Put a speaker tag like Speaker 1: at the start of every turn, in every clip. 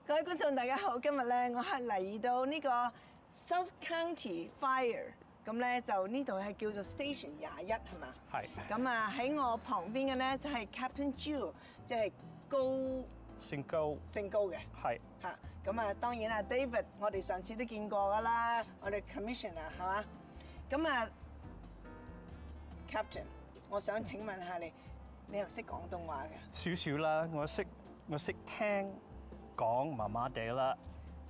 Speaker 1: 各位觀眾大家好，今日咧我係嚟到呢個 South County Fire， 咁咧就呢度係叫做 Station 21係嘛？
Speaker 2: 係。
Speaker 1: 咁啊喺我旁邊嘅咧就係 Captain Jill， 即係姓高嘅。
Speaker 2: 係。
Speaker 1: 嚇，咁啊當然啊 David， 我哋上次都見過㗎啦，我哋 Commissioner 係嘛？咁啊 Captain， 我想請問下你，你又識廣東話嘅？
Speaker 2: 少少啦，我識聽。講麻麻地啦。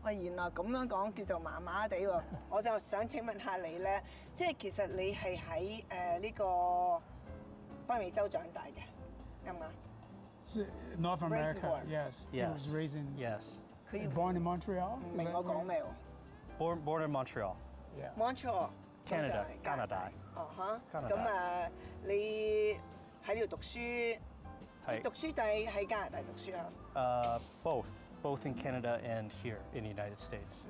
Speaker 1: 喂，原來咁樣講叫做麻麻地喎。我就想請問下你咧，即係其實你係喺呢個北美洲長大嘅，啱唔啱
Speaker 3: ？North America,
Speaker 2: yes.
Speaker 3: He was raised in.
Speaker 2: Yes.
Speaker 3: Born in Montreal.
Speaker 1: 唔明我講咩喎
Speaker 2: ？Born in Montreal.
Speaker 3: Yeah.
Speaker 1: Montreal.
Speaker 2: Canada. 加拿大。
Speaker 1: 哦哈。
Speaker 2: 加拿大。
Speaker 1: 咁啊，你喺呢度讀書？你讀書定喺加拿大讀書啊
Speaker 2: ？Both in Canada and here in the United States.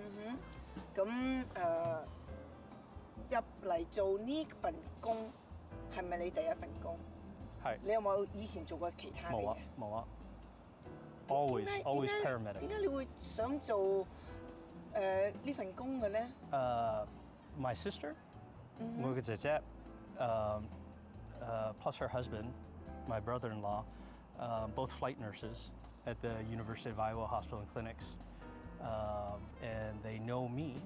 Speaker 1: 咁入嚟做呢份工係咪你第一份工？
Speaker 2: 係。
Speaker 1: 你有冇以前做過其他嘅嘢？
Speaker 2: 冇啊。Always paramedic。
Speaker 1: 點解你會想做呢份工嘅咧
Speaker 2: ？My sister， 我嘅姐姐，plus her husband，my brother-in-law， both flight nurses at the University of Iowa Hospital and Clinics, and they know me,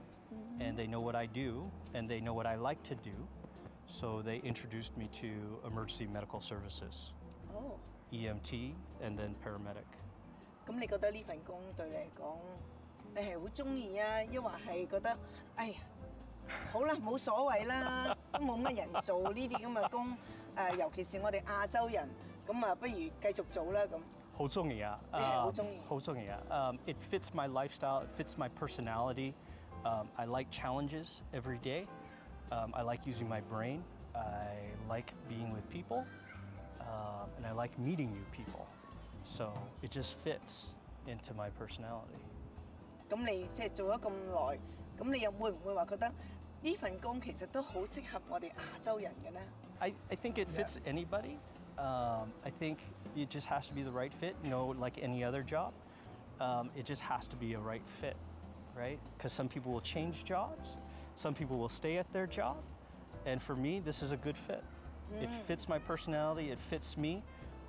Speaker 2: and they know what I do, and they know what I like to do, so they introduced me to emergency medical services, EMT, and then paramedic.
Speaker 1: 咁你覺得呢份工對你嚟講，你係好中意啊，抑或係覺得，哎呀，好啦，冇所謂啦，都冇乜人做呢啲咁嘅工，尤其是我哋亞洲人，咁啊，不如繼續做啦咁。
Speaker 2: 好中意啊！
Speaker 1: 你係好中意？
Speaker 2: 好中意啊！It fits my lifestyle. It fits my personality. I like challenges every day. I like using my brain. I like being with people, and I like meeting new people. So it just fits into my personality.
Speaker 1: 咁你即係做咗咁耐，咁你又會唔會話覺得呢份工其實都好適合我哋亞洲人嘅咧
Speaker 2: ？I think it fits anybody. I think it just has to be the right fit, like any other job. It just has to be a right fit, right? Because some people will change jobs, some people will stay at their job, and for me, this is a good fit. It fits my personality, it fits me.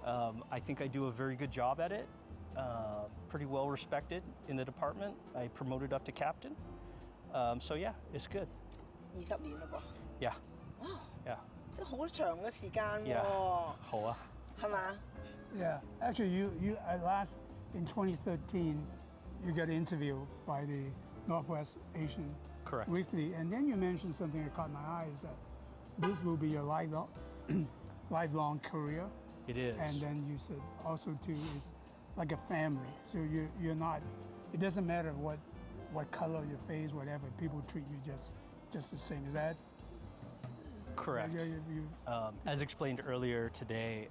Speaker 2: I think I do a very good job at it. Pretty well respected in the department. I promoted up to captain. So yeah, it's good.
Speaker 1: 20年嘞噃。
Speaker 2: Yeah.
Speaker 1: Wow.
Speaker 2: Yeah.
Speaker 1: 都好長嘅時間喎。
Speaker 2: 好啊。
Speaker 1: 係嘛？
Speaker 3: Yeah. Actually, you at last in 2013, you got interviewed by the Northwest Asian
Speaker 2: Correct.
Speaker 3: Weekly, and then you mentioned something that caught my eye is that this will be your lifelong career.
Speaker 2: It is.
Speaker 3: And then you said also too, it's like a family. So you're not. It doesn't matter what color your face, whatever. People treat you just the same. Is that?
Speaker 2: Correct. As explained earlier today,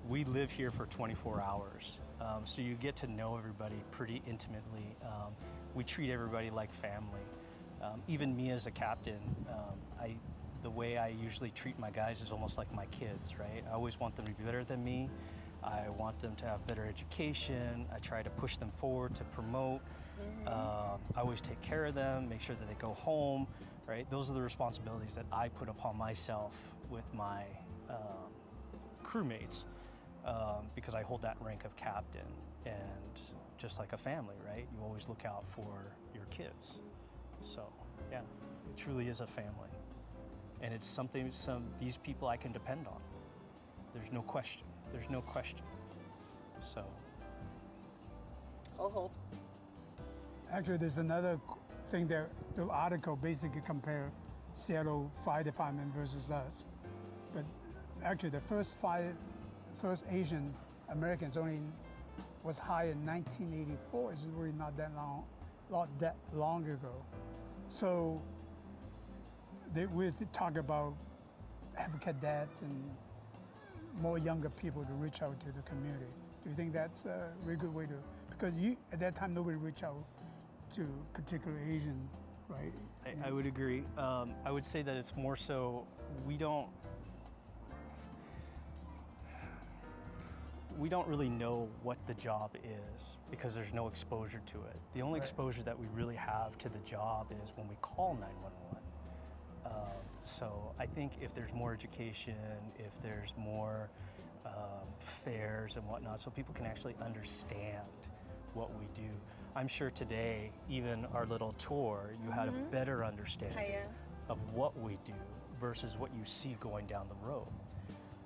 Speaker 2: we live here for 24 hours. So you get to know everybody pretty intimately. We treat everybody like family. Even me as a captain, the way I usually treat my guys is almost like my kids, right? I always want them to be better than me. I want them to have better education. I try to push them forward to promote. I always take care of them, make sure that they go home, right? Those are the responsibilities that I put upon myself with my crewmates because I hold that rank of captain. And just like a family, right? You always look out for your kids. So yeah, it truly is a family. And it's something these people I can depend on. There's no question. There's no question. So.
Speaker 3: Actually, there's another thing that the article basically compared Seattle Fire Department versus us. But actually, the first Asian Americans was hired in 1984. It's really not that long ago. So we talk about have cadets and more younger people to reach out to the community. Do you think that's a really good way to, because at that time nobody reached out to particular Asian, right?
Speaker 2: I would agree. I would say that it's more so we don't really know what the job is because there's no exposure to it. The only exposure that we really have to the job is when we call 911. So I think if there's more education, if there's more fairs and whatnot, so people can actually understand what we do. I'm sure today, even our little tour, you had a better understanding of what we do versus what you see going down the road.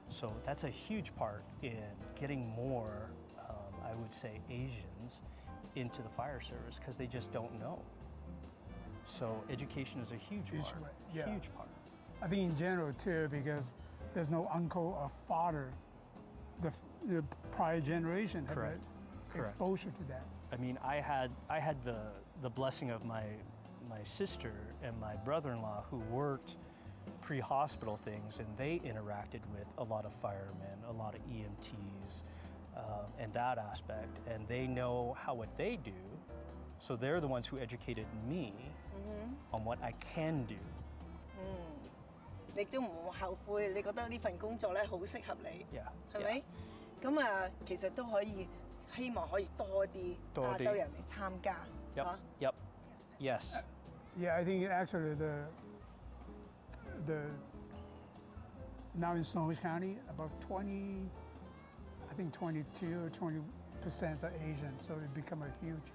Speaker 2: So that's a huge part in getting more, I would say, Asians into the fire service because they just don't know. So education is a huge part, huge part.
Speaker 3: I think in general too, because there's no uncle or father, the prior generation had
Speaker 2: Correct.
Speaker 3: exposure to that.
Speaker 2: I mean, I had the blessing of my sister and my brother-in-law who worked pre-hospital things, and they interacted with a lot of firemen, a lot of EMTs, and that aspect, and they know what they do. So they're the ones who educated me on what I can do.
Speaker 1: 你都唔後悔，你覺得呢份工作咧好適合你，
Speaker 2: Yeah.
Speaker 1: 係咪？咁啊，其實都可以希望可以多啲亞洲人嚟參加。
Speaker 2: Yep. Yep. Yes.
Speaker 3: Yeah, I think actually the now in Snohomish County about 22 or 20% are Asian, so it become a huge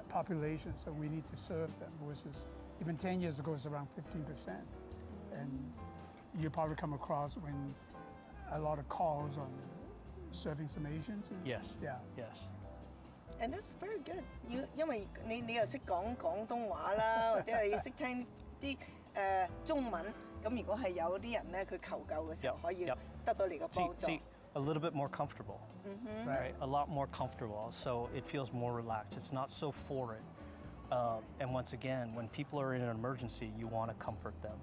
Speaker 3: population. So we need to serve them. Versus even 10 years ago, it's around 15%, and you probably come across when a lot of calls on serving some Asians.
Speaker 2: Yes.
Speaker 3: Yeah.
Speaker 2: Yes.
Speaker 1: And that's very good. 因為你又識講廣東話啦，或者係識聽啲中文，咁如果係有啲人咧，佢求救嘅時候可以得到你嘅幫助。
Speaker 2: See, a little bit more comfortable, right? A lot more comfortable, so it feels more relaxed. It's not so foreign. And once again, when people are in an emergency, you want to comfort them,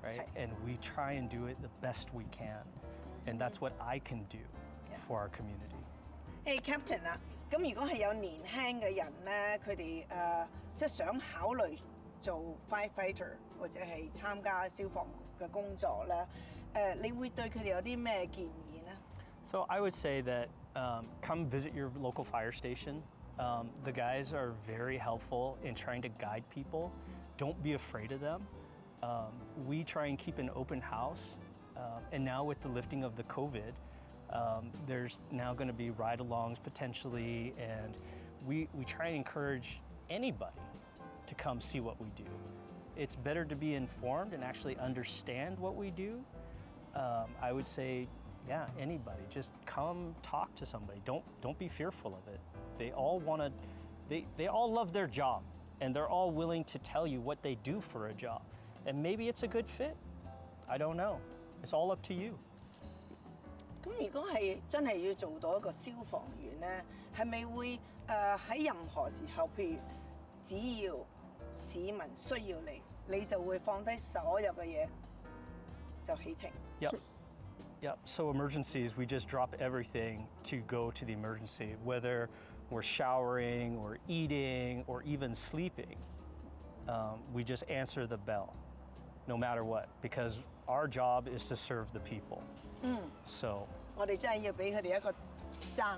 Speaker 2: right? And we try and do it the best we can, and that's what I can do for our community.
Speaker 1: Hey Captain 啊，咁如果係有年輕嘅人咧，佢哋即係想考慮做 firefighter 或者係參加消防嘅工作咧，你會對佢哋有啲咩建議咧？
Speaker 2: So I would say that come visit your local fire station. The guys are very helpful in trying to guide people. Don't be afraid of them. We try and keep an open house, and now with the lifting of the COVID, there's now going to be ride-alongs potentially, and we try and encourage anybody to come see what we do. It's better to be informed and actually understand what we do. I would say, yeah, anybody, just come talk to somebody. Don't be fearful of it. They all love their job, and they're all willing to tell you what they do for a job. And maybe it's a good fit. I don't know. It's all up to you.
Speaker 1: 咁如果係真係要做到一個消防員咧，係咪會喺任何時候，譬如只要市民需要你，你就會放低所有嘅嘢就起程？
Speaker 2: Yep. Yep. So emergencies, we just drop everything to go to the emergency, whether we're showering or eating or even sleeping. We just answer the bell, no matter what, because our job is to serve the people. So
Speaker 1: 我哋真係要俾佢哋一個讚。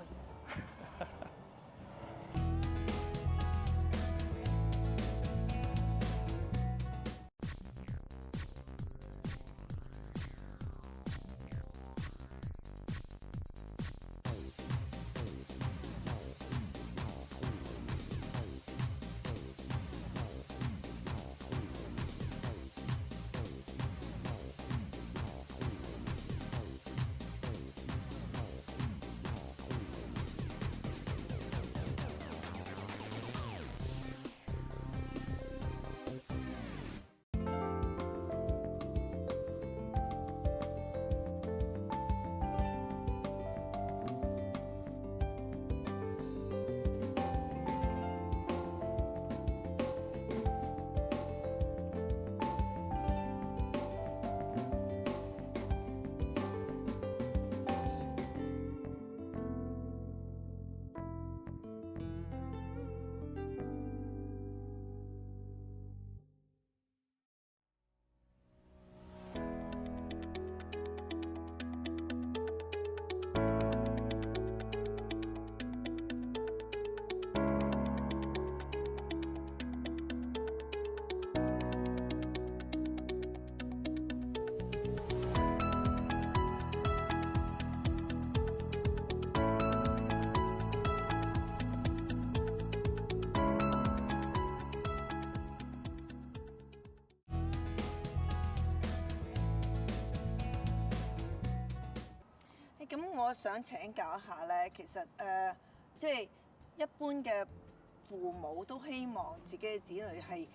Speaker 1: 我想請教一下咧，其實即係一般嘅父母都希望自己嘅子女係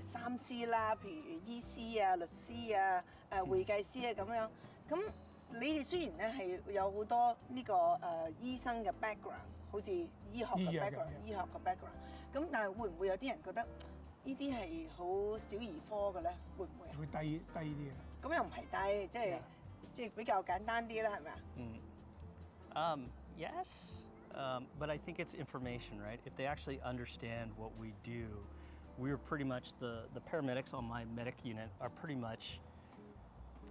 Speaker 1: 3C 啦，譬如醫師啊、律師啊、會計師啊咁樣。咁你哋雖然咧係有好多呢個醫生嘅 background， 好似醫學嘅 background， 咁但係會唔會有啲人覺得呢啲係好小兒科嘅咧？會唔會啊？
Speaker 3: 會低啲嘅。
Speaker 1: 咁又唔係低，即係比較簡單啲啦，係咪啊
Speaker 2: ？Yes, but I think it's information, right? If they actually understand what we do, we're pretty much the paramedics on my medic unit are pretty much,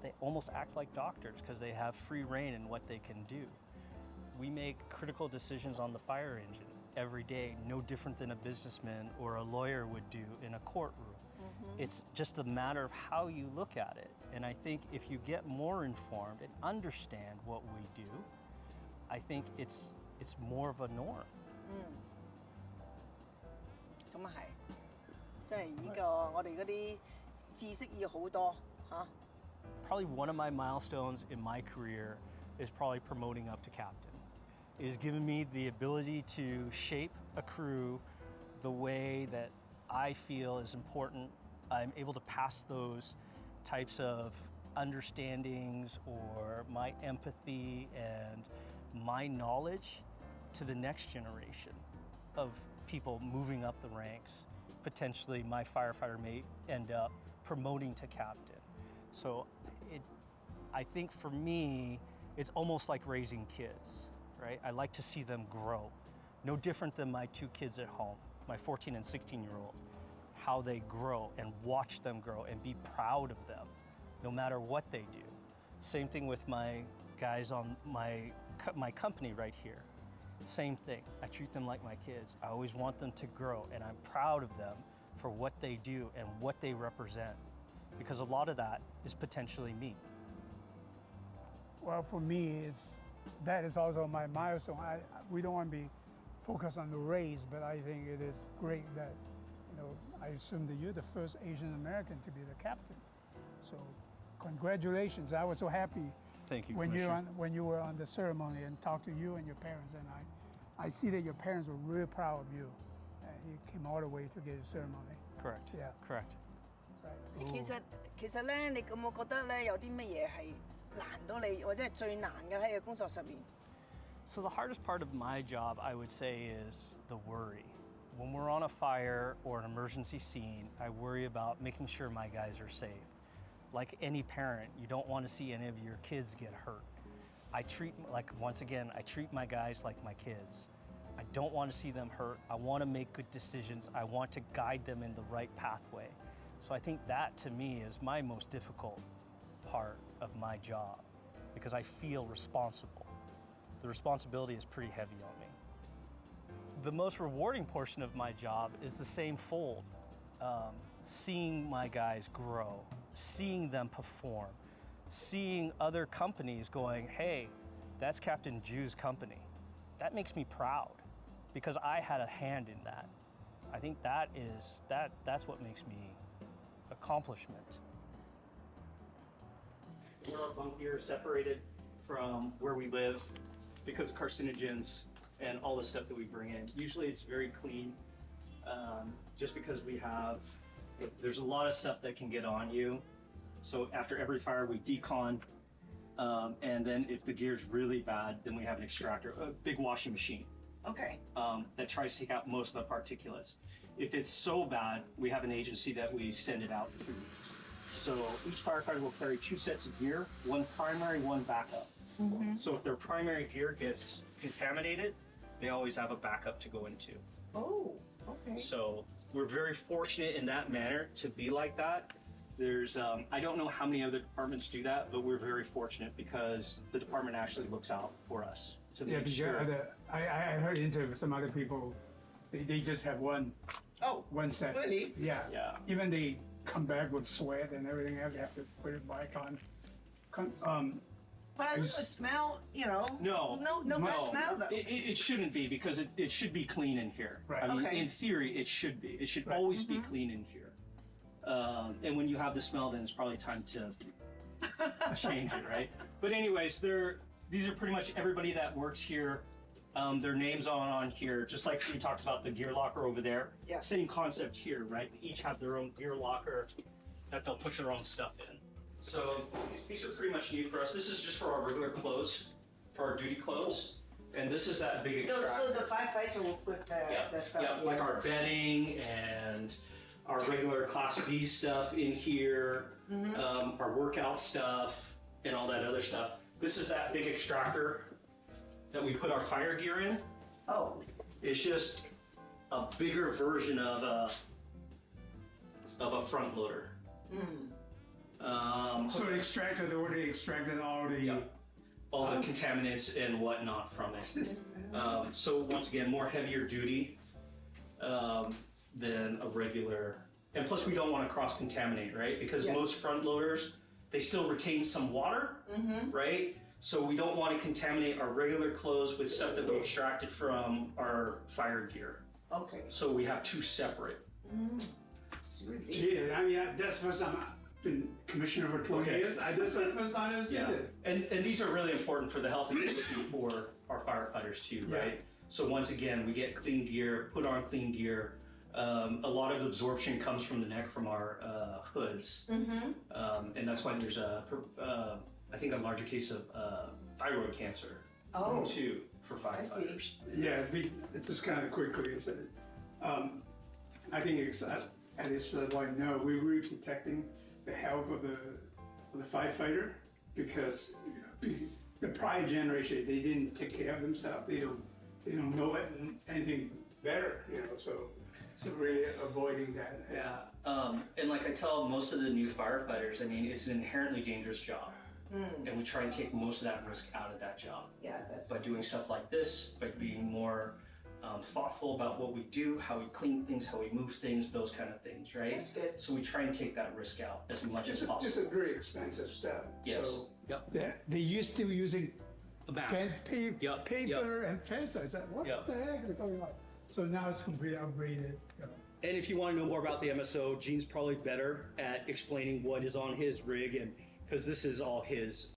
Speaker 2: they almost act like doctors because they have free reign in what they can do. We make critical decisions on the fire engine every day, no different than a businessman or a lawyer would do in a courtroom. It's just a matter of how you look at it. And I think if you get more informed and understand what we do, I think it's more of a norm.
Speaker 1: 咁啊係，即係呢個我哋嗰啲知識要好多嚇。
Speaker 2: Probably one of my milestones in my career is probably promoting up to captain. It has given me the ability to shape a crew the way that I feel is important. I'm able to pass those types of understandings or my empathy and my knowledge to the next generation of people moving up the ranks. Potentially my firefighter may end up promoting to captain. So I think for me, it's almost like raising kids, right? I like to see them grow. No different than my 2 kids at home, my 14 and 16-year-old, how they grow and watch them grow and be proud of them, no matter what they do. Same thing with my guys on my company right here. Same thing. I treat them like my kids. I always want them to grow, and I'm proud of them for what they do and what they represent, because a lot of that is potentially me.
Speaker 3: Well, for me, that is also my milestone. We don't want to be focused on the race, but I think it is great that, I assume that you're the first Asian American to be the captain. So, congratulations! I was so happy.
Speaker 2: Thank you,
Speaker 3: when you were on the ceremony and talked to you and your parents, and I see that your parents were really proud of you. You came all the way to get the ceremony.
Speaker 2: Correct.
Speaker 3: Yeah.
Speaker 2: Correct.
Speaker 3: Right.
Speaker 1: 其實咧，你有冇覺得咧有啲乜嘢係難到你，或者係最難嘅喺個工作上面？
Speaker 2: So the hardest part of my job, I would say, is the worry. When we're on a fire or an emergency scene, I worry about making sure my guys are safe. Like any parent, you don't want to see any of your kids get hurt. I treat my guys like my kids. I don't want to see them hurt. I want to make good decisions. I want to guide them in the right pathway. So I think that, to me, is my most difficult part of my job, because I feel responsible. The responsibility is pretty heavy on me. The most rewarding portion of my job is the same fold. Seeing my guys grow, seeing them perform, seeing other companies going, hey, that's Captain Ju's company. That makes me proud because I had a hand in that. I think that's what makes me accomplishment. We're bunk here separated from where we live because of carcinogens and all the stuff that we bring in. Usually it's very clean, just because there's a lot of stuff that can get on you. So after every fire we decon, and then if the gear's really bad, then we have an extractor, a big washing machine.
Speaker 1: Okay.
Speaker 2: That tries to take out most of the particulates. If it's so bad, we have an agency that we send it out to. So each firefighter will carry 2 sets of gear, one primary, one backup. Mm-hmm. So if their primary gear gets contaminated, they always have a backup to go into.
Speaker 1: Oh, okay.
Speaker 2: So we're very fortunate in that manner to be like that. There's, I don't know how many other departments do that, but we're very fortunate because the department actually looks out for us to make sure.
Speaker 3: I heard into some other people, they just have one set.
Speaker 1: Really?
Speaker 3: Yeah.
Speaker 2: Yeah.
Speaker 3: Even they come back with sweat and everything, they have to put it back on.
Speaker 1: But I don't smell,
Speaker 2: No
Speaker 1: smell though.
Speaker 2: It shouldn't be, because it should be clean in here.
Speaker 3: Right.
Speaker 2: I mean,
Speaker 1: Okay.
Speaker 2: in theory, it should be. It should always be clean in here. And when you have the smell, then it's probably time to change it, right? But anyways, these are pretty much everybody that works here. Their names on here, just like we talked about the gear locker over there.
Speaker 1: Yes.
Speaker 2: Same concept here, right? They each have their own gear locker that they'll put their own stuff in. So these are pretty much new for us. This is just for our regular clothes, for our duty clothes. And this is that big extractor.
Speaker 1: So the firefighter will put the stuff
Speaker 2: Yeah,
Speaker 1: in.
Speaker 2: like our bedding and our regular Class B stuff in here, our workout stuff, and all that other stuff. This is that big extractor that we put our fire gear in.
Speaker 1: Oh.
Speaker 2: It's just a bigger version of a front loader.
Speaker 3: So the extractor, they already extracted all the
Speaker 2: all the contaminants and whatnot from it. So once again, more heavier duty than a regular. And plus we don't want to cross-contaminate, right? Because most front loaders, they still retain some water, right? So we don't want to contaminate our regular clothes with stuff that we extracted from our fire gear.
Speaker 1: Okay.
Speaker 2: So we have two separate.
Speaker 3: Gee, I mean, that's the first time I've been commissioner for 20 years. That's the first time I've seen it.
Speaker 2: And these are really important for the health and safety for our firefighters too, right? So once again, we get clean gear, put on clean gear. A lot of absorption comes from the neck from our hoods. And that's why there's I think a larger case of thyroid cancer too for firefighters.
Speaker 3: Yeah, just kind of quickly, I think it's, at least for what I know, we're really protecting the health of the firefighter because the prior generation, they didn't take care of themselves. They don't know anything better, so really avoiding that.
Speaker 2: Yeah, and like I tell most of the new firefighters, I mean, it's an inherently dangerous job. And we try and take most of that risk out of that job.
Speaker 1: Yeah, that's
Speaker 2: by doing stuff like this, by being more thoughtful about what we do, how we clean things, how we move things, those kind of things, right?
Speaker 1: That's good.
Speaker 2: So we try and take that risk out as much as possible.
Speaker 3: It's a very expensive step.
Speaker 2: Yes.
Speaker 3: So
Speaker 2: Yep.
Speaker 3: they used to using
Speaker 2: A back.
Speaker 3: paper and pencil. I said, what the heck is going on? So now it's completely upgraded.
Speaker 2: And if you want to know more about the MSO, Gene's probably better at explaining what is on his rig, and because this is all his.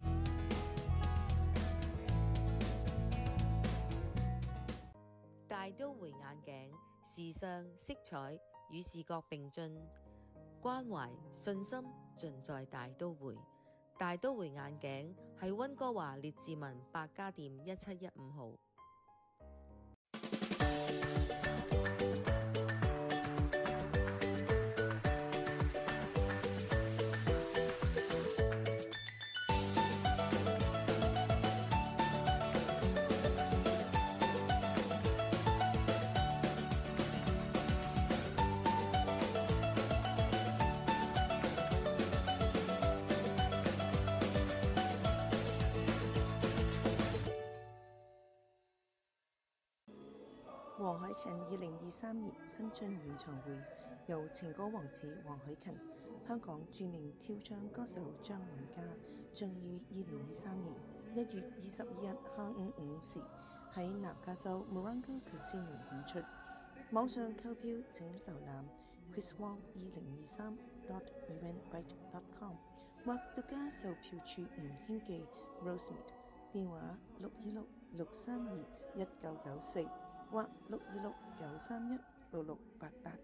Speaker 4: 大都會眼鏡，時尚色彩與視覺並進，關懷信心盡在大都會。大都會眼鏡係溫哥華列治文百家店1715號。
Speaker 1: 黃凱芹2023年新晉演唱會由情歌王子黃凱芹、香港著名跳唱歌手張敏嘉將於2023年1月22日下午5時喺南加州 Morongo Casino 演出。網上購票請瀏覽 chriswong2023.eventbrite.com 或獨家售票處吳興記 Rosemead 電話626-632-1994或626-931-6688。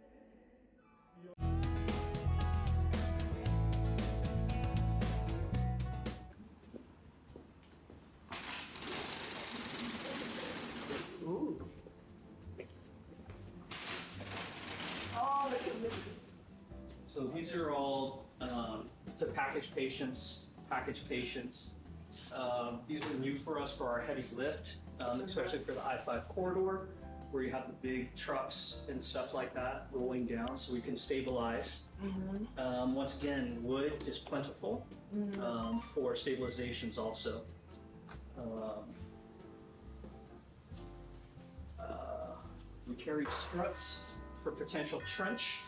Speaker 2: So these are all to package patients. These are new for us for our heavy lift, especially for the I-5 corridor, where you have the big trucks and stuff like that rolling down, so we can stabilize. Once again, wood is plentiful for stabilizations also. We carry struts for potential trench,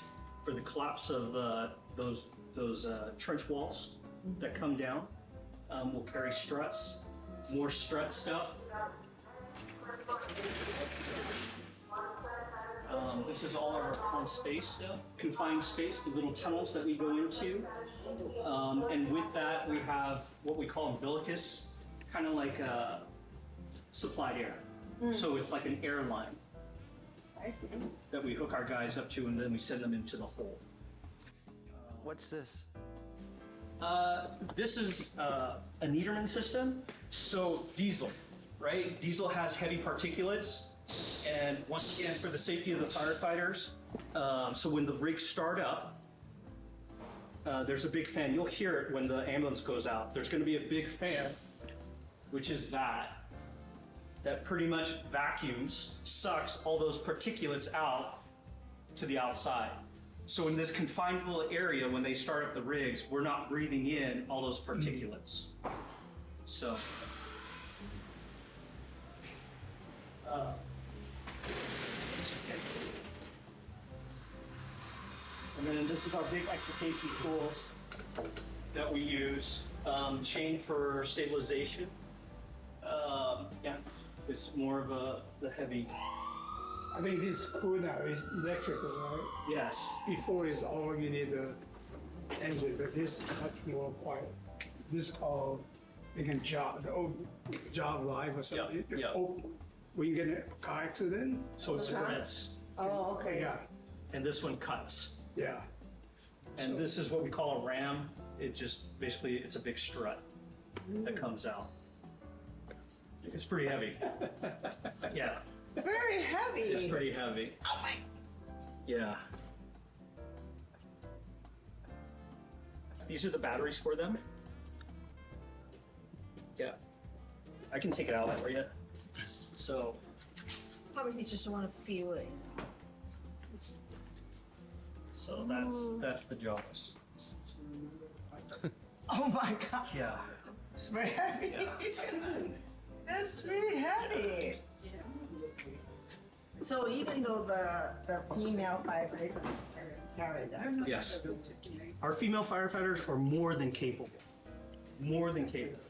Speaker 2: for the collapse of those trench walls that come down. We'll carry struts, more strut stuff. This is all our confined space, the little tunnels that we go into. And with that, we have what we call umbilicus kind of like supplied air. So it's like an airline
Speaker 1: I see.
Speaker 2: that we hook our guys up to, and then we send them into the hole.
Speaker 5: What's this?
Speaker 2: This is a Niederman system. So diesel, right? Diesel has heavy particulates, and once again, for the safety of the firefighters, so when the rigs start up, there's a big fan. You'll hear it when the ambulance goes out. There's going to be a big fan, which is that pretty much vacuums, sucks all those particulates out to the outside. So in this confined little area, when they start up the rigs, we're not breathing in all those particulates. So. And then this is our big extrication tools that we use. Chain for stabilization. Yeah, it's more of the heavy.
Speaker 3: I think this cool now is electrical, right?
Speaker 2: Yes.
Speaker 3: Before is all you need the engine, but this is much more quiet. This is called, they can job, the old job live or something.
Speaker 2: Yeah, yeah.
Speaker 3: When you get in a car accident,
Speaker 2: So it spreads.
Speaker 1: Oh, okay.
Speaker 3: yeah,
Speaker 2: And this one cuts.
Speaker 3: yeah.
Speaker 2: And this is what we call a ram. It just basically, it's a big strut that comes out. It's pretty heavy. Yeah,
Speaker 1: Very heavy.
Speaker 2: it's pretty heavy.
Speaker 1: Oh my.
Speaker 2: Yeah. These are the batteries for them. Yeah. I can take it out for you. So,
Speaker 1: Probably you just want to feel it.
Speaker 2: so that's the jaws.
Speaker 1: Oh my God.
Speaker 2: Yeah.
Speaker 1: It's very heavy. That's really heavy. So even though the female firefighters can carry that.
Speaker 2: Yes. Our female firefighters are more than capable. More than capable.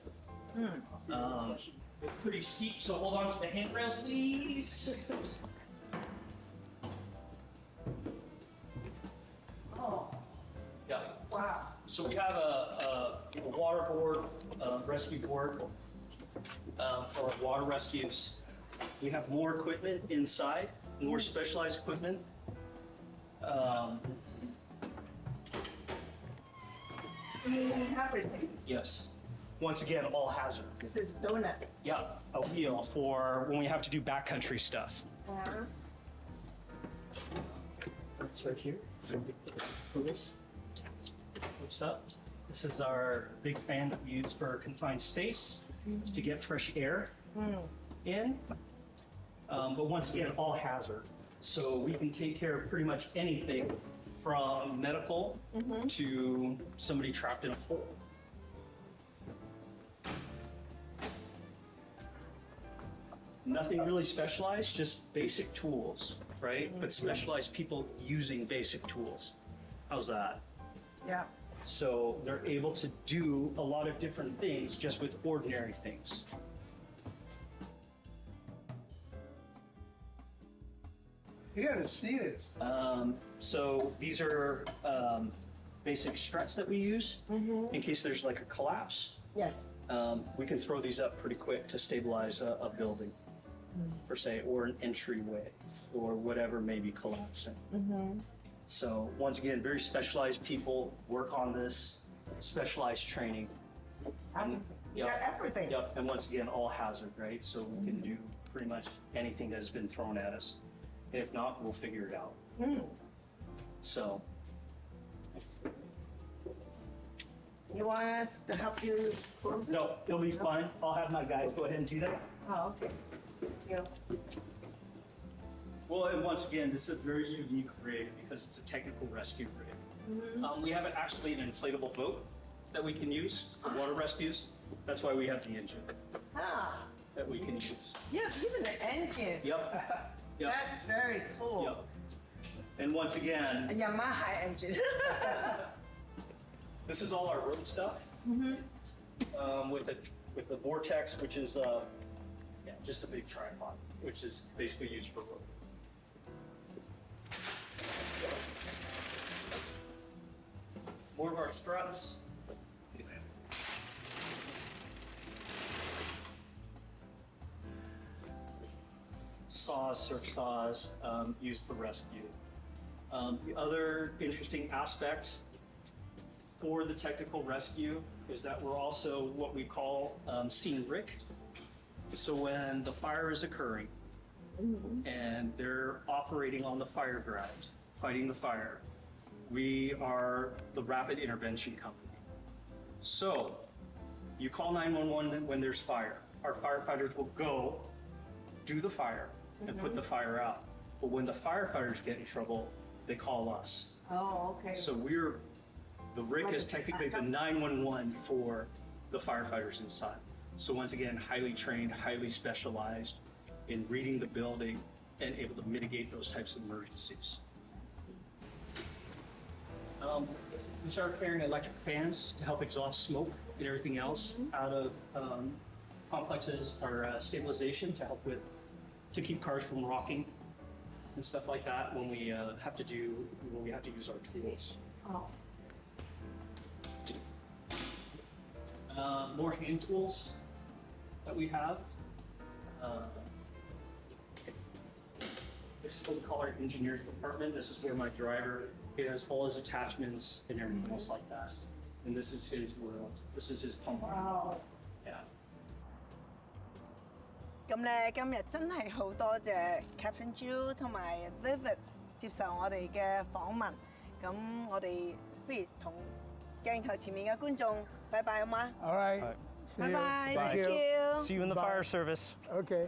Speaker 2: It's pretty steep, so hold on to the handrails, please.
Speaker 1: Oh,
Speaker 2: Yeah.
Speaker 1: wow.
Speaker 2: So we have a water board, rescue board for our water rescues. We have more equipment inside, more specialized equipment.
Speaker 1: Everything.
Speaker 2: Yes. Once again, all hazard.
Speaker 1: This is donut.
Speaker 2: Yeah, a wheel for when we have to do backcountry stuff. That's right here. Oops. Oops up. This is our big fan that we use for confined space to get fresh air in. But once again, all hazard. So we can take care of pretty much anything from medical to somebody trapped in a hole. Nothing really specialized, just basic tools, right? But specialized people using basic tools. How's that?
Speaker 1: Yeah.
Speaker 2: So they're able to do a lot of different things just with ordinary things.
Speaker 3: You gotta see this.
Speaker 2: So these are basic struts that we use in case there's like a collapse.
Speaker 1: Yes.
Speaker 2: We can throw these up pretty quick to stabilize a building, per se, or an entryway, or whatever may be collapsing. So once again, very specialized people work on this, specialized training.
Speaker 1: You got everything.
Speaker 2: Yep, and once again, all hazard, right? So we can do pretty much anything that has been thrown at us. If not, we'll figure it out. So.
Speaker 1: You want us to help you close it?
Speaker 2: No, it'll be fine. I'll have my guys go ahead and do that.
Speaker 1: Oh, okay. Yeah.
Speaker 2: Well, and once again, this is a very unique rig because it's a technical rescue rig. We have actually an inflatable boat that we can use for water rescues. That's why we have the engine
Speaker 1: Ah,
Speaker 2: that we can use.
Speaker 1: yeah, even the engine.
Speaker 2: Yep. Yep.
Speaker 1: That's very cool.
Speaker 2: Yep. And once again,
Speaker 1: A Yamaha engine.
Speaker 2: this is all our rope stuff. With the vortex, which is just a big tripod, which is basically used for rope. More of our struts. saws, search saws used for rescue. The other interesting aspect for the technical rescue is that we're also what we call scene RIC. So when the fire is occurring and they're operating on the fire ground, fighting the fire, we are the rapid intervention company. So you call 911 when there's fire. Our firefighters will go do the fire and put the fire out. But when the firefighters get in trouble, they call us.
Speaker 1: Oh, okay.
Speaker 2: So the RIC is technically the 911 for the firefighters inside. So once again, highly trained, highly specialized in reading the building and able to mitigate those types of emergencies. We started carrying electric fans to help exhaust smoke and everything else out of complexes or stabilization to keep cars from rocking and stuff like that when we have to use our tools.
Speaker 1: Oh.
Speaker 2: More hand tools that we have. This is what we call our engineering department. This is where my driver has all his attachments and everything else like that. And this is his world. This is his pump.
Speaker 1: Wow.
Speaker 2: Yeah.
Speaker 1: 咁咧，今日真係好多謝 Captain Jill 同埋 David 接受我哋嘅訪問。咁我哋不如同鏡頭前面嘅觀眾拜拜好嗎？
Speaker 3: All right.
Speaker 2: All right.
Speaker 3: See
Speaker 1: Bye
Speaker 3: you.
Speaker 1: bye.
Speaker 3: Thank
Speaker 1: Thank
Speaker 3: you.
Speaker 1: you.
Speaker 2: See you in the
Speaker 3: Bye.
Speaker 2: fire service.
Speaker 3: Okay.